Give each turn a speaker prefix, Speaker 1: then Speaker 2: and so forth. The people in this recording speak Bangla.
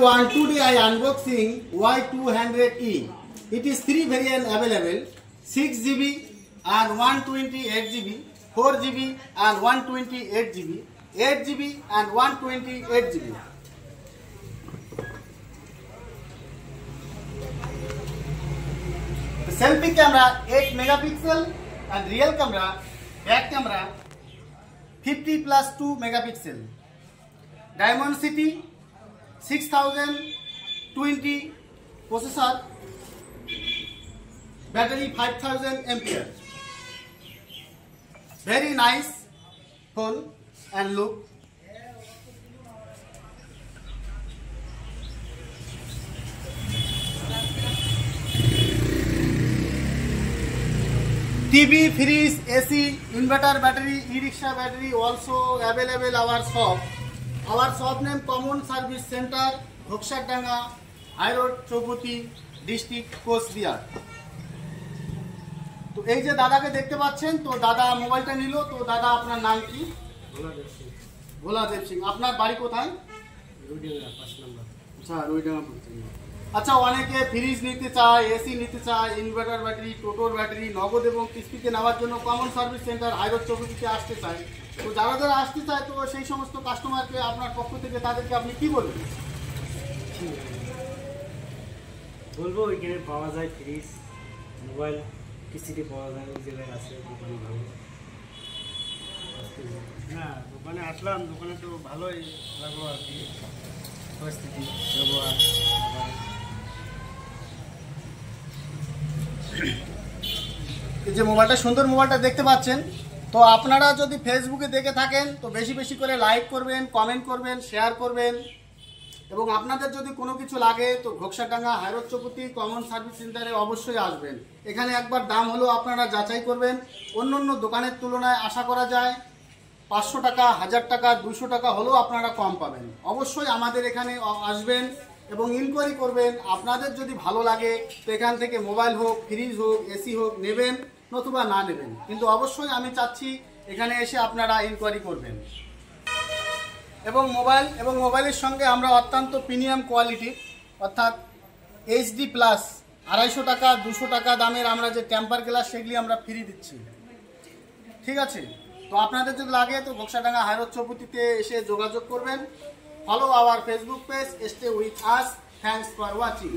Speaker 1: everyone, today I unboxing Y200E. It is 3 variant available, 6GB and 128GB, 4GB and 128GB, 8GB and 128GB. The selfie camera 8 megapixel and real camera, back camera 50 plus 2 megapixel. Dimensity 6020 processor, battery 5000 ampere. Very nice phone and look. TV, fridge, AC, inverter battery, e-rickshaw battery also available our shop. Our shop name Common Service Center, Ghoksardanga, High Road, Chowpatty, District, Coachbihar. তো এই যে দাদাকে দেখতে পাচ্ছেন, তো দাদা মোবাইলটা নিল। তো দাদা আপনার নাম কি? ভোলাদেব সিং। আপনার বাড়ি কোথায়? রুইডাঙ্গা 5 নম্বর। আচ্ছা, রুইডাঙ্গা। আচ্ছা, অনেকে ফ্রিজ নিতে চায়, এসি নিতে চায়, ইনভার্টার ব্যাটারি, টোটোর ব্যাটারি নগদ এবং কিস্তিতে নেওয়ার জন্য common service centre high road চৌপতিতে আসতে চায়। তো যারা যারা আসতে চায়, তো সেই সমস্ত কাস্টমারকে আপনার পক্ষ থেকে তাদেরকে আপনি কি বলবেন?
Speaker 2: বলবো এখানে পাওয়া যায় ফ্রিজ, মোবাইল কিস্তিতে পাওয়া যায়, ওই জায়গায় আছে, দোকানে ভালো। না, দোকানে আসলাম, দোকানে তো ভালোই লাগলো আর কি, পরিস্থিতি ব্যবহার।
Speaker 1: এই যে মোবাইলটা, সুন্দর মোবাইলটা দেখতে পাচ্ছেন। তো আপনারা যদি ফেসবুকে দেখে থাকেন, তো বেশি বেশি করে লাইক করবেন, কমেন্ট করবেন, শেয়ার করবেন। এবং আপনাদের যদি কোনো কিছু লাগে, তো ঘোকসাডাঙ্গা হাই রোড চৌপতি কমন সার্ভিস সেন্টারে অবশ্যই আসবেন। এখানে একবার দাম হলো আপনারা যাচাই করবেন। অন্য অন্য দোকানের তুলনায় আশা করা যায় 500 টাকা, 1000 টাকা, 200 টাকা হলেও আপনারা কম পাবেন। অবশ্যই আমাদের এখানে আসবেন এবং ইনকোয়ারি করবেন। আপনাদের যদি ভালো লাগে, তো এখান থেকে মোবাইল হোক, ফ্রিজ হোক, এসি হোক নেবেন, নতুবা না নেবেন। কিন্তু অবশ্যই আমি চাচ্ছি এখানে এসে আপনারা ইনকোয়ারি করবেন। এবং মোবাইলের সঙ্গে আমরা অত্যন্ত প্রিমিয়াম কোয়ালিটি, অর্থাৎ HD প্লাস 250 টাকা, 200 টাকা দামের আমরা যে টেম্পার গ্লাস, সেগুলি আমরা ফ্রি দিচ্ছি। ঠিক আছে? তো আপনাদের যদি লাগে, তো ঘোকসাডাঙ্গা হাই রোড চৌপতিতে এসে যোগাযোগ করবেন। Follow our Facebook page, stay with us. Thanks for watching.